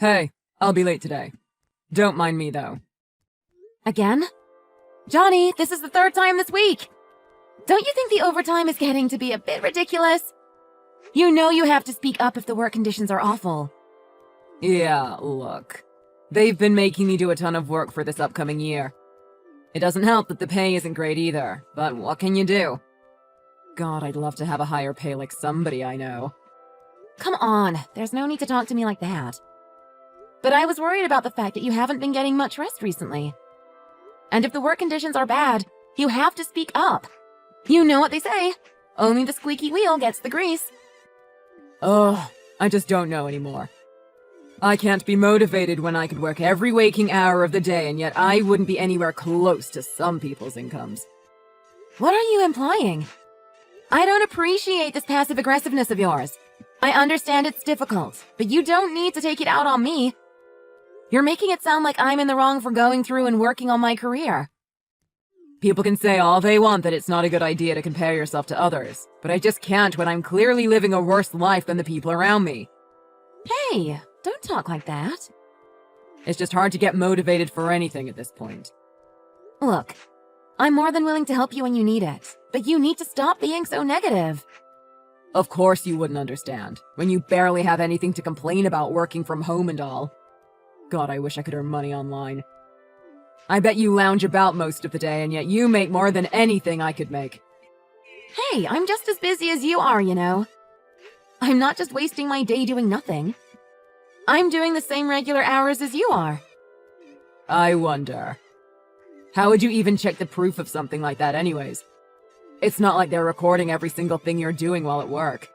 Hey, I'll be late today. Don't mind me, though. Again? Johnny, this is the third time this week! Don't you think the overtime is getting to be a bit ridiculous? You know you have to speak up if the work conditions are awful. Yeah, look. They've been making me do a ton of work for this upcoming year. It doesn't help that the pay isn't great either, but what can you do? God, I'd love to have a higher pay like somebody I know. Come on, there's no need to talk to me like that. But I was worried about the fact that you haven't been getting much rest recently. And if the work conditions are bad, you have to speak up. You know what they say, only the squeaky wheel gets the grease. Ugh, I just don't know anymore. I can't be motivated when I could work every waking hour of the day, and yet I wouldn't be anywhere close to some people's incomes. What are you implying? I don't appreciate this passive aggressiveness of yours. I understand it's difficult, but you don't need to take it out on me. You're making it sound like I'm in the wrong for going through and working on my career. People can say all they want that it's not a good idea to compare yourself to others, but I just can't when I'm clearly living a worse life than the people around me. Hey, don't talk like that. It's just hard to get motivated for anything at this point. Look, I'm more than willing to help you when you need it, but you need to stop being so negative. Of course you wouldn't understand, when you barely have anything to complain about working from home and all. God, I wish I could earn money online. I bet you lounge about most of the day, and yet you make more than anything I could make. Hey, I'm just as busy as you are, you know. I'm not just wasting my day doing nothing. I'm doing the same regular hours as you are. I wonder. How would you even check the proof of something like that anyways? It's not like they're recording every single thing you're doing while at work.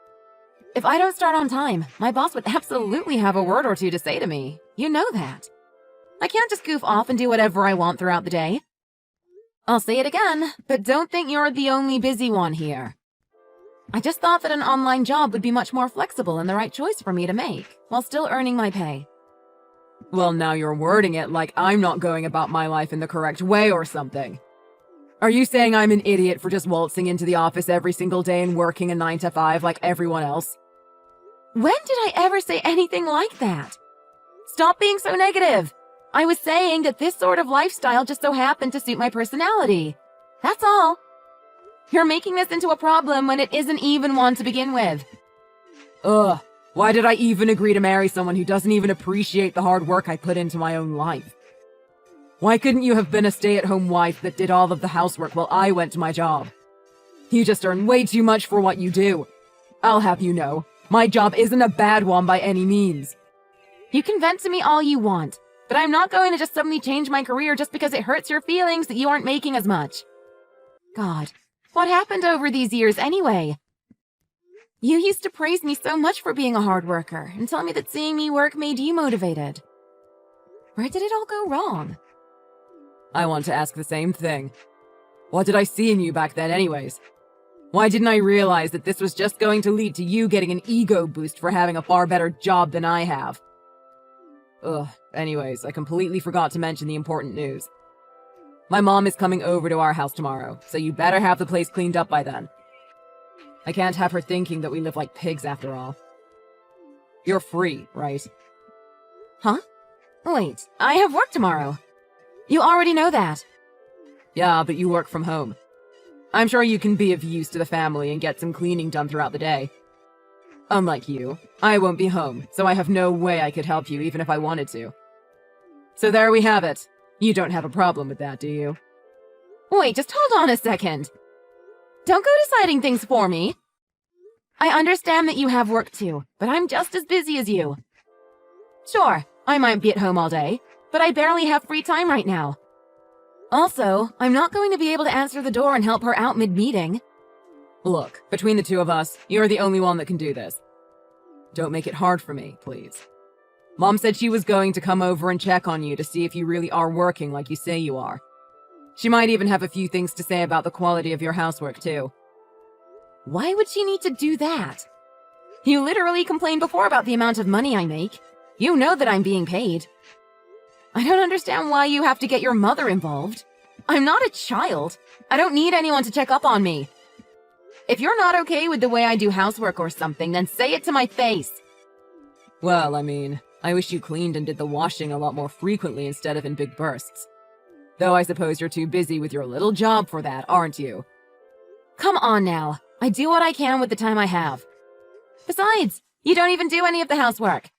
If I don't start on time, my boss would absolutely have a word or two to say to me. You know that. I can't just goof off and do whatever I want throughout the day. I'll say it again, but don't think you're the only busy one here. I just thought that an online job would be much more flexible and the right choice for me to make, while still earning my pay. Well, now you're wording it like I'm not going about my life in the correct way or something. Are you saying I'm an idiot for just waltzing into the office every single day and working a 9 to 5 like everyone else? When did I ever say anything like that? Stop being so negative. I was saying that this sort of lifestyle just so happened to suit my personality. That's all. You're making this into a problem when it isn't even one to begin with. Ugh, why did I even agree to marry someone who doesn't even appreciate the hard work I put into my own life? Why couldn't you have been a stay-at-home wife that did all of the housework while I went to my job? You just earn way too much for what you do. I'll have you know, my job isn't a bad one by any means. You can vent to me all you want, but I'm not going to just suddenly change my career just because it hurts your feelings that you aren't making as much. God, what happened over these years anyway? You used to praise me so much for being a hard worker and tell me that seeing me work made you motivated. Where did it all go wrong? I want to ask the same thing. What did I see in you back then anyways? Why didn't I realize that this was just going to lead to you getting an ego boost for having a far better job than I have? Ugh, anyways, I completely forgot to mention the important news. My mom is coming over to our house tomorrow, so you better have the place cleaned up by then. I can't have her thinking that we live like pigs after all. You're free, right? Huh? Wait, I have work tomorrow. You already know that. Yeah, but you work from home. I'm sure you can be of use to the family and get some cleaning done throughout the day. Unlike you, I won't be home, so I have no way I could help you even if I wanted to. So there we have it. You don't have a problem with that, do you? Wait, just hold on a second. Don't go deciding things for me. I understand that you have work too, but I'm just as busy as you. Sure, I might be at home all day, but I barely have free time right now. Also, I'm not going to be able to answer the door and help her out mid-meeting. Look, between the two of us, you're the only one that can do this. Don't make it hard for me, please. Mom said she was going to come over and check on you to see if you really are working like you say you are. She might even have a few things to say about the quality of your housework, too. Why would she need to do that? You literally complained before about the amount of money I make. You know that I'm being paid. I don't understand why you have to get your mother involved. I'm not a child. I don't need anyone to check up on me. If you're not okay with the way I do housework or something, then say it to my face. Well, I mean, I wish you cleaned and did the washing a lot more frequently instead of in big bursts. Though I suppose you're too busy with your little job for that, aren't you? Come on now. I do what I can with the time I have. Besides, you don't even do any of the housework.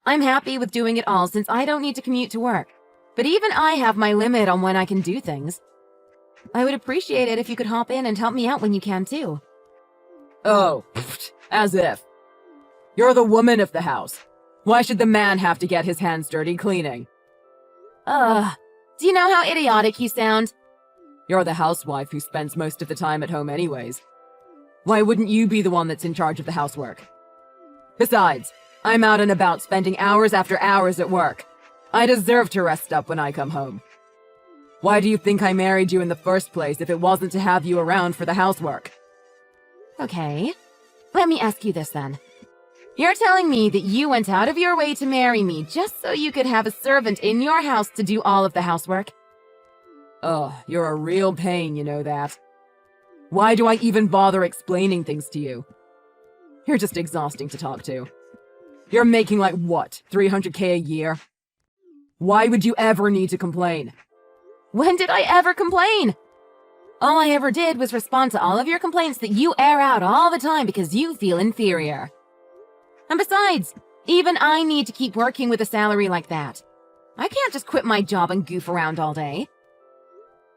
I'm happy with doing it all since I don't need to commute to work. But even I have my limit on when I can do things. I would appreciate it if you could hop in and help me out when you can too. Oh, as if. You're the woman of the house. Why should the man have to get his hands dirty cleaning? Do you know how idiotic you sound? You're the housewife who spends most of the time at home anyways. Why wouldn't you be the one that's in charge of the housework? Besides, I'm out and about spending hours after hours at work. I deserve to rest up when I come home. Why do you think I married you in the first place if it wasn't to have you around for the housework? Okay. Let me ask you this then. You're telling me that you went out of your way to marry me just so you could have a servant in your house to do all of the housework? Ugh, you're a real pain, you know that. Why do I even bother explaining things to you? You're just exhausting to talk to. You're making like what, 300K a year? Why would you ever need to complain? When did I ever complain? All I ever did was respond to all of your complaints that you air out all the time because you feel inferior. And besides, even I need to keep working with a salary like that. I can't just quit my job and goof around all day.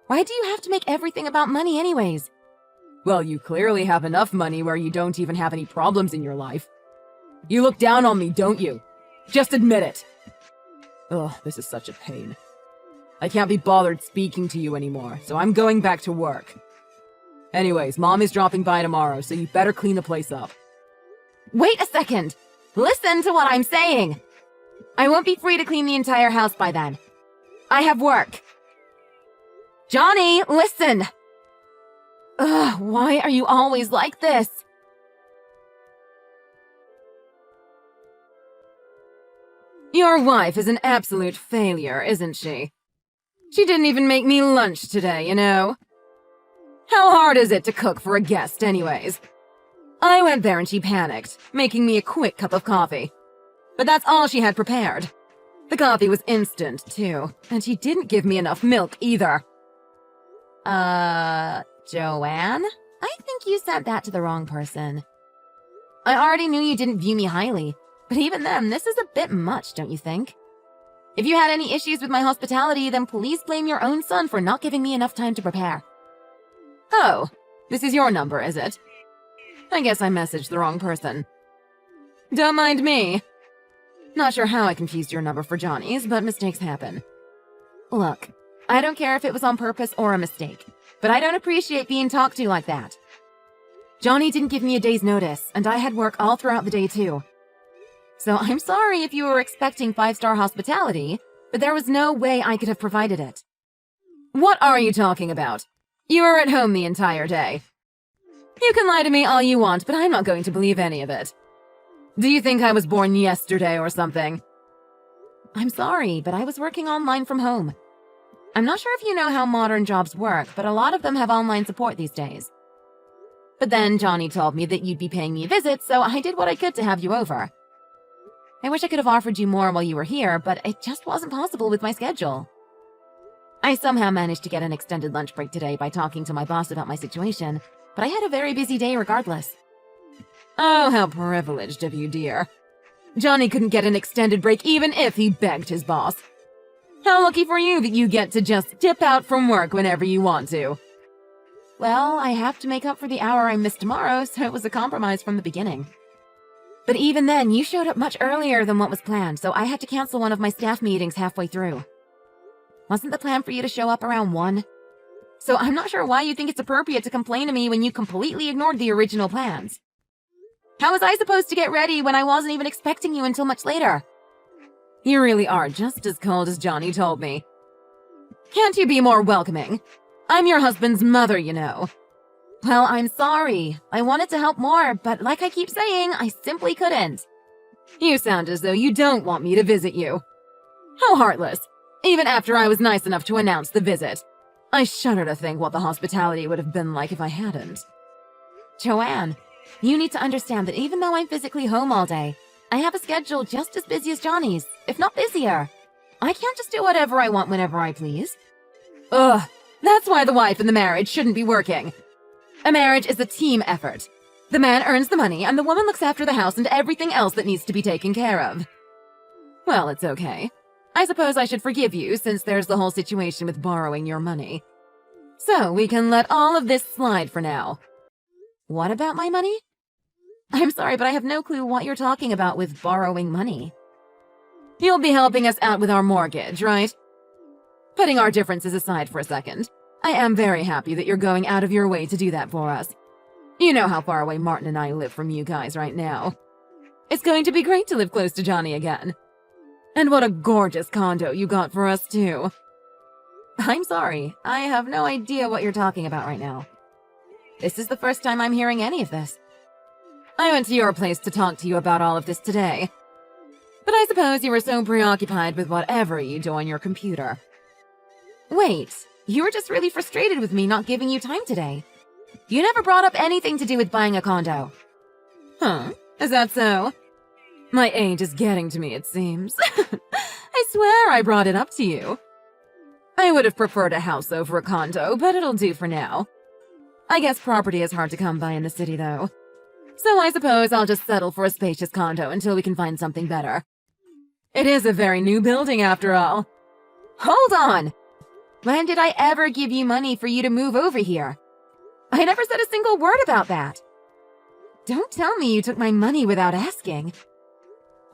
Why do you have to make everything about money anyways? Well, you clearly have enough money where you don't even have any problems in your life. You look down on me, don't you? Just admit it. Ugh, this is such a pain. I can't be bothered speaking to you anymore, so I'm going back to work. Anyways, Mom is dropping by tomorrow, so you better clean the place up. Wait a second! Listen to what I'm saying! I won't be free to clean the entire house by then. I have work. Johnny, listen! Ugh, why are you always like this? Your wife is an absolute failure, isn't she? She didn't even make me lunch today, you know? How hard is it to cook for a guest, anyways? I went there and she panicked, making me a quick cup of coffee. But that's all she had prepared. The coffee was instant, too, and she didn't give me enough milk either. Joanne? I think you sent that to the wrong person. I already knew you didn't view me highly, but even then, this is a bit much, don't you think? If you had any issues with my hospitality, then please blame your own son for not giving me enough time to prepare. Oh, this is your number, is it? I guess I messaged the wrong person. Don't mind me. Not sure how I confused your number for Johnny's, but mistakes happen. Look, I don't care if it was on purpose or a mistake, but I don't appreciate being talked to like that. Johnny didn't give me a day's notice, and I had work all throughout the day too. So I'm sorry if you were expecting 5-star hospitality, but there was no way I could have provided it. What are you talking about? You were at home the entire day. You can lie to me all you want, but I'm not going to believe any of it. Do you think I was born yesterday or something? I'm sorry, but I was working online from home. I'm not sure if you know how modern jobs work, but a lot of them have online support these days. But then Johnny told me that you'd be paying me a visit, so I did what I could to have you over. I wish I could have offered you more while you were here, but it just wasn't possible with my schedule. I somehow managed to get an extended lunch break today by talking to my boss about my situation, but I had a very busy day regardless. Oh, how privileged of you, dear. Johnny couldn't get an extended break even if he begged his boss. How lucky for you that you get to just dip out from work whenever you want to. Well, I have to make up for the hour I missed tomorrow, so it was a compromise from the beginning. But even then, you showed up much earlier than what was planned, so I had to cancel one of my staff meetings halfway through. Wasn't the plan for you to show up around 1? So I'm not sure why you think it's appropriate to complain to me when you completely ignored the original plans. How was I supposed to get ready when I wasn't even expecting you until much later? You really are just as cold as Johnny told me. Can't you be more welcoming? I'm your husband's mother, you know. Well, I'm sorry. I wanted to help more, but like I keep saying, I simply couldn't. You sound as though you don't want me to visit you. How heartless. Even after I was nice enough to announce the visit. I shudder to think what the hospitality would have been like if I hadn't. Joanne, you need to understand that even though I'm physically home all day, I have a schedule just as busy as Johnny's, if not busier. I can't just do whatever I want whenever I please. Ugh, that's why the wife in the marriage shouldn't be working. A marriage is a team effort. The man earns the money, and the woman looks after the house and everything else that needs to be taken care of. Well, it's okay. I suppose I should forgive you, since there's the whole situation with borrowing your money. So, we can let all of this slide for now. What about my money? I'm sorry, but I have no clue what you're talking about with borrowing money. You'll be helping us out with our mortgage, right? Putting our differences aside for a second, I am very happy that you're going out of your way to do that for us. You know how far away Martin and I live from you guys right now. It's going to be great to live close to Johnny again. And what a gorgeous condo you got for us, too. I'm sorry, I have no idea what you're talking about right now. This is the first time I'm hearing any of this. I went to your place to talk to you about all of this today. But I suppose you were so preoccupied with whatever you do on your computer. Wait, you were just really frustrated with me not giving you time today. You never brought up anything to do with buying a condo. Huh? Is that so? My age is getting to me, it seems. I swear I brought it up to you. I would have preferred a house over a condo, but it'll do for now. I guess property is hard to come by in the city, though. So I suppose I'll just settle for a spacious condo until we can find something better. It is a very new building, after all. Hold on! When did I ever give you money for you to move over here? I never said a single word about that. Don't tell me you took my money without asking.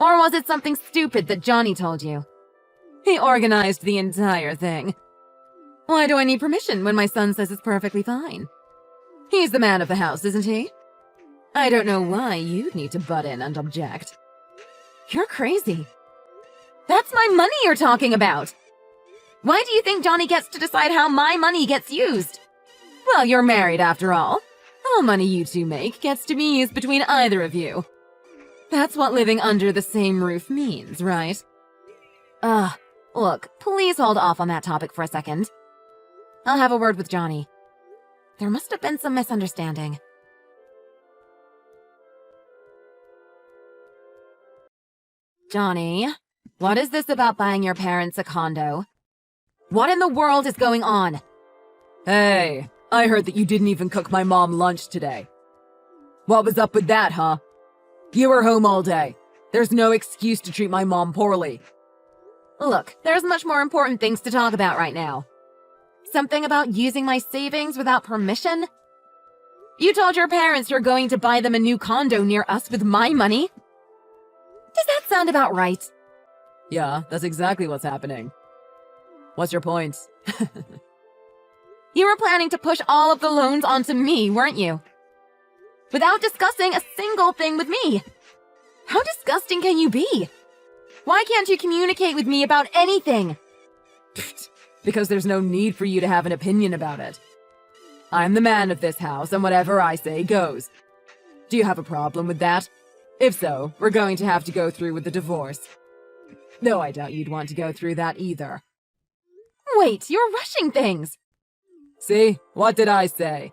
Or was it something stupid that Johnny told you? He organized the entire thing. Why do I need permission when my son says it's perfectly fine? He's the man of the house, isn't he? I don't know why you'd need to butt in and object. You're crazy. That's my money you're talking about. Why do you think Johnny gets to decide how my money gets used? Well, you're married after all. All money you two make gets to be used between either of you. That's what living under the same roof means, right? Look, please hold off on that topic for a second. I'll have a word with Johnny. There must have been some misunderstanding. Johnny, what is this about buying your parents a condo? What in the world is going on? Hey, I heard that you didn't even cook my mom lunch today. What was up with that, huh? You were home all day. There's no excuse to treat my mom poorly. Look, there's much more important things to talk about right now. Something about using my savings without permission? You told your parents you're going to buy them a new condo near us with my money? Does that sound about right? Yeah, that's exactly what's happening. What's your point? You were planning to push all of the loans onto me, weren't you? Without discussing a single thing with me. How disgusting can you be? Why can't you communicate with me about anything? Because there's no need for you to have an opinion about it. I'm the man of this house, and whatever I say goes. Do you have a problem with that? If so, we're going to have to go through with the divorce. Though I doubt you'd want to go through that either. Wait, you're rushing things! See? What did I say?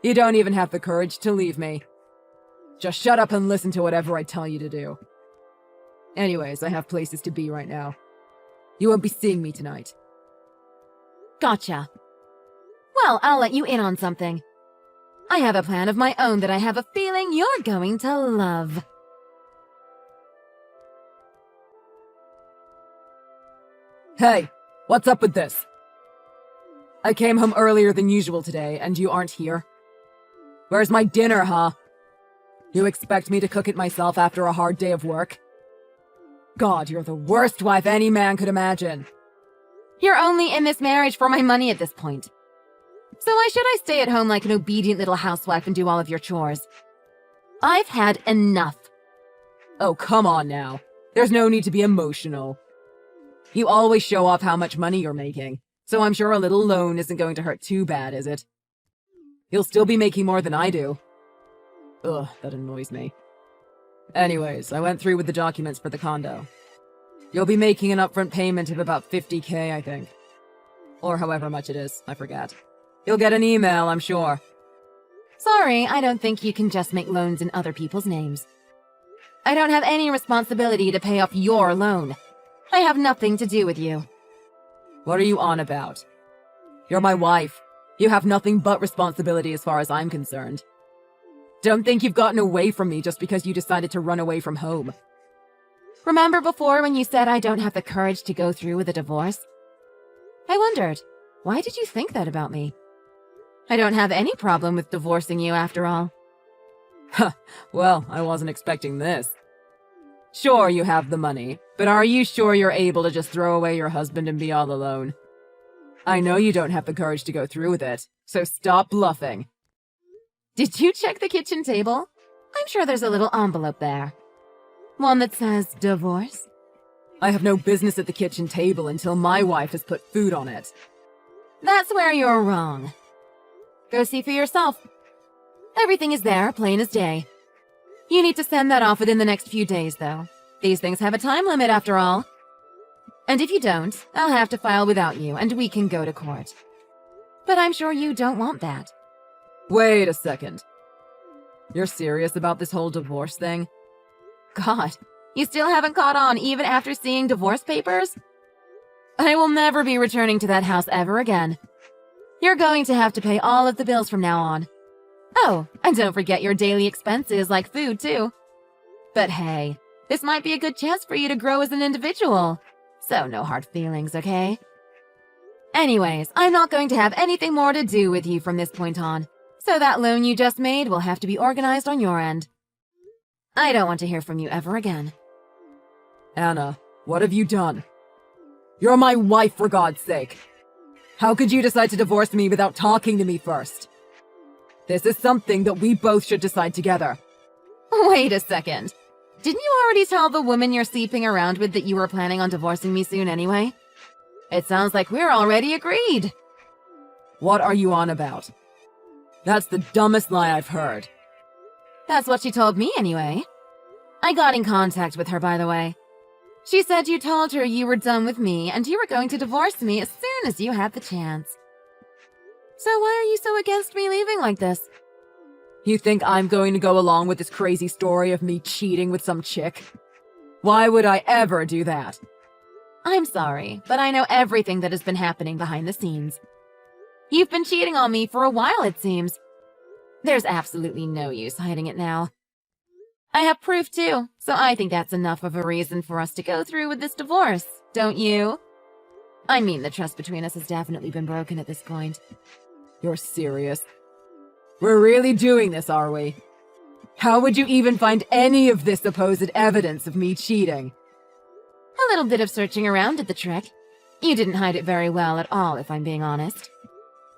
You don't even have the courage to leave me. Just shut up and listen to whatever I tell you to do. Anyways, I have places to be right now. You won't be seeing me tonight. Gotcha. Well, I'll let you in on something. I have a plan of my own that I have a feeling you're going to love. Hey, what's up with this? I came home earlier than usual today, and you aren't here. Where's my dinner, huh? You expect me to cook it myself after a hard day of work? God, you're the worst wife any man could imagine. You're only in this marriage for my money at this point. So why should I stay at home like an obedient little housewife and do all of your chores? I've had enough. Oh, come on now. There's no need to be emotional. You always show off how much money you're making, so I'm sure a little loan isn't going to hurt too bad, is it? You'll still be making more than I do. Ugh, that annoys me. Anyways, I went through with the documents for the condo. You'll be making an upfront payment of about $50,000, I think. Or however much it is, I forget. You'll get an email, I'm sure. Sorry, I don't think you can just make loans in other people's names. I don't have any responsibility to pay off your loan. I have nothing to do with you. What are you on about? You're my wife. You have nothing but responsibility as far as I'm concerned. Don't think you've gotten away from me just because you decided to run away from home. Remember before when you said I don't have the courage to go through with a divorce? I wondered, why did you think that about me? I don't have any problem with divorcing you after all. Huh, well, I wasn't expecting this. Sure, you have the money, but are you sure you're able to just throw away your husband and be all alone? I know you don't have the courage to go through with it, so stop bluffing. Did you check the kitchen table? I'm sure there's a little envelope there. One that says divorce? I have no business at the kitchen table until my wife has put food on it. That's where you're wrong. Go see for yourself. Everything is there, plain as day. You need to send that off within the next few days, though. These things have a time limit, after all. And if you don't, I'll have to file without you, and we can go to court. But I'm sure you don't want that. Wait a second. You're serious about this whole divorce thing? God, you still haven't caught on even after seeing divorce papers? I will never be returning to that house ever again. You're going to have to pay all of the bills from now on. Oh, and don't forget your daily expenses like food, too. But hey, this might be a good chance for you to grow as an individual. So no hard feelings, okay? Anyways, I'm not going to have anything more to do with you from this point on. So that loan you just made will have to be organized on your end. I don't want to hear from you ever again. Anna, what have you done? You're my wife, for God's sake. How could you decide to divorce me without talking to me first? This is something that we both should decide together. Wait a second. Didn't you already tell the woman you're sleeping around with that you were planning on divorcing me soon anyway? It sounds like we're already agreed. What are you on about? That's the dumbest lie I've heard. That's what she told me anyway. I got in contact with her, by the way. She said you told her you were done with me and you were going to divorce me as soon as you had the chance. So why are you so against me leaving like this? You think I'm going to go along with this crazy story of me cheating with some chick? Why would I ever do that? I'm sorry, but I know everything that has been happening behind the scenes. You've been cheating on me for a while, it seems. There's absolutely no use hiding it now. I have proof too, so I think that's enough of a reason for us to go through with this divorce, don't you? I mean, the trust between us has definitely been broken at this point. You're serious? We're really doing this, are we? How would you even find any of this supposed evidence of me cheating? A little bit of searching around did the trick. You didn't hide it very well at all, if I'm being honest.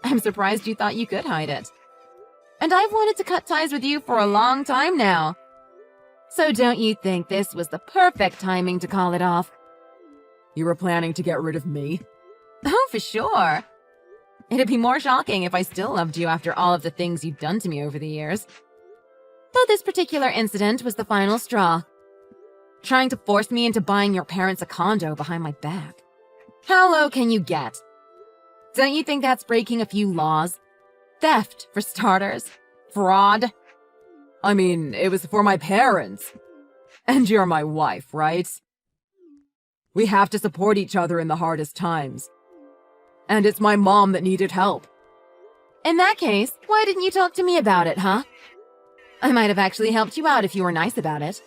I'm surprised you thought you could hide it. And I've wanted to cut ties with you for a long time now. So don't you think this was the perfect timing to call it off? You were planning to get rid of me? Oh, for sure. It'd be more shocking if I still loved you after all of the things you've done to me over the years. But this particular incident was the final straw. Trying to force me into buying your parents a condo behind my back. How low can you get? Don't you think that's breaking a few laws? Theft, for starters. Fraud. I mean, it was for my parents. And you're my wife, right? We have to support each other in the hardest times. And it's my mom that needed help. In that case, why didn't you talk to me about it, huh? I might have actually helped you out if you were nice about it.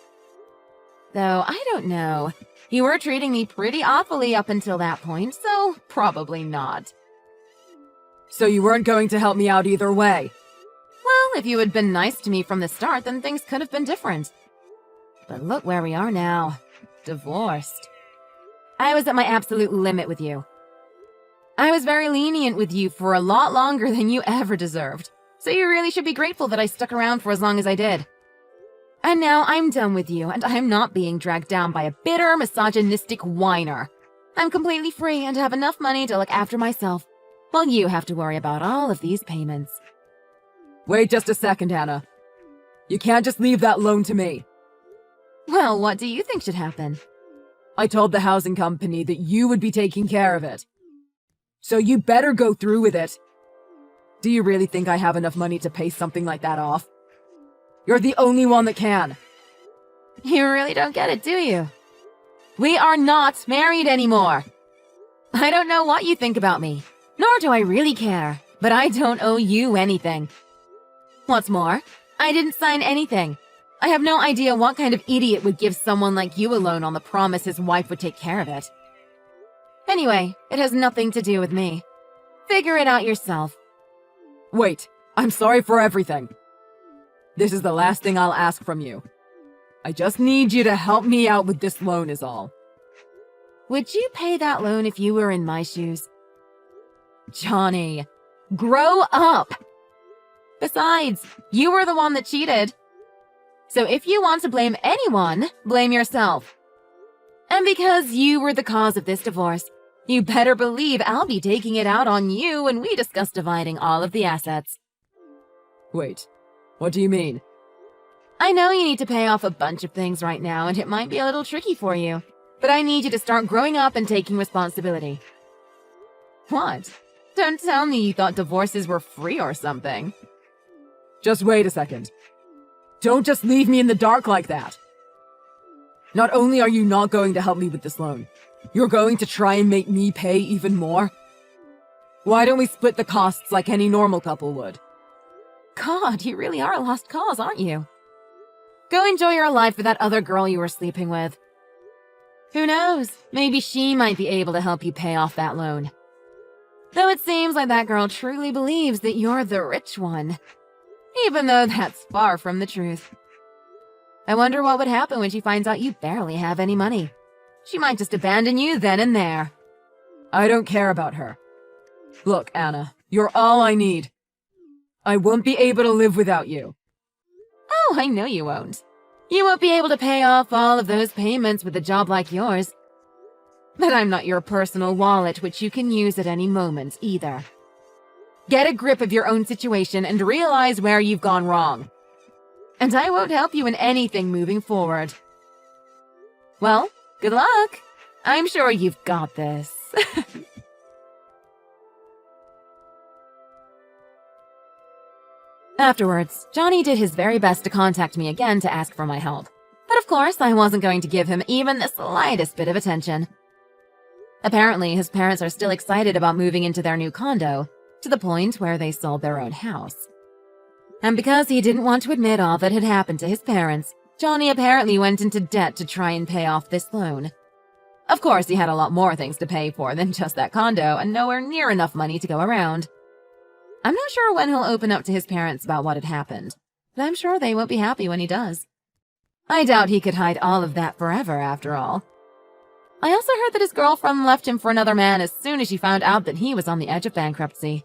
Though, I don't know. You were treating me pretty awfully up until that point, so probably not. So you weren't going to help me out either way? Well, if you had been nice to me from the start, then things could have been different. But look where we are now. Divorced. I was at my absolute limit with you. I was very lenient with you for a lot longer than you ever deserved. So you really should be grateful that I stuck around for as long as I did. And now I'm done with you, and I'm not being dragged down by a bitter, misogynistic whiner. I'm completely free and have enough money to look after myself, while you have to worry about all of these payments. Wait just a second, Anna. You can't just leave that loan to me. Well, what do you think should happen? I told the housing company that you would be taking care of it. So you better go through with it. Do you really think I have enough money to pay something like that off? You're the only one that can. You really don't get it, do you? We are not married anymore. I don't know what you think about me, nor do I really care, but I don't owe you anything. What's more, I didn't sign anything. I have no idea what kind of idiot would give someone like you a loan on the promise his wife would take care of it. Anyway, it has nothing to do with me. Figure it out yourself. Wait, I'm sorry for everything. This is the last thing I'll ask from you. I just need you to help me out with this loan is all. Would you pay that loan if you were in my shoes? Johnny, grow up! Besides, you were the one that cheated. So if you want to blame anyone, blame yourself. And because you were the cause of this divorce, you better believe I'll be taking it out on you when we discuss dividing all of the assets. Wait, what do you mean? I know you need to pay off a bunch of things right now, and it might be a little tricky for you, but I need you to start growing up and taking responsibility. What? Don't tell me you thought divorces were free or something. Just wait a second. Don't just leave me in the dark like that. Not only are you not going to help me with this loan, you're going to try and make me pay even more? Why don't we split the costs like any normal couple would? God, you really are a lost cause, aren't you? Go enjoy your life with that other girl you were sleeping with. Who knows? Maybe she might be able to help you pay off that loan. Though it seems like that girl truly believes that you're the rich one. Even though that's far from the truth. I wonder what would happen when she finds out you barely have any money. She might just abandon you then and there. I don't care about her. Look, Anna, you're all I need. I won't be able to live without you. Oh, I know you won't. You won't be able to pay off all of those payments with a job like yours. But I'm not your personal wallet, which you can use at any moment, either. Get a grip of your own situation and realize where you've gone wrong. And I won't help you in anything moving forward. Well, good luck. I'm sure you've got this. Afterwards, Johnny did his very best to contact me again to ask for my help. But of course, I wasn't going to give him even the slightest bit of attention. Apparently, his parents are still excited about moving into their new condo, to the point where they sold their own house. And because he didn't want to admit all that had happened to his parents, Johnny apparently went into debt to try and pay off this loan. Of course, he had a lot more things to pay for than just that condo, and nowhere near enough money to go around. I'm not sure when he'll open up to his parents about what had happened, but I'm sure they won't be happy when he does. I doubt he could hide all of that forever, after all. I also heard that his girlfriend left him for another man as soon as she found out that he was on the edge of bankruptcy.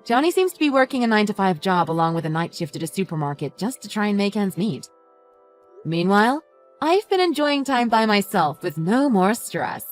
Johnny seems to be working a 9-to-5 job along with a night shift at a supermarket just to try and make ends meet. Meanwhile, I've been enjoying time by myself with no more stress.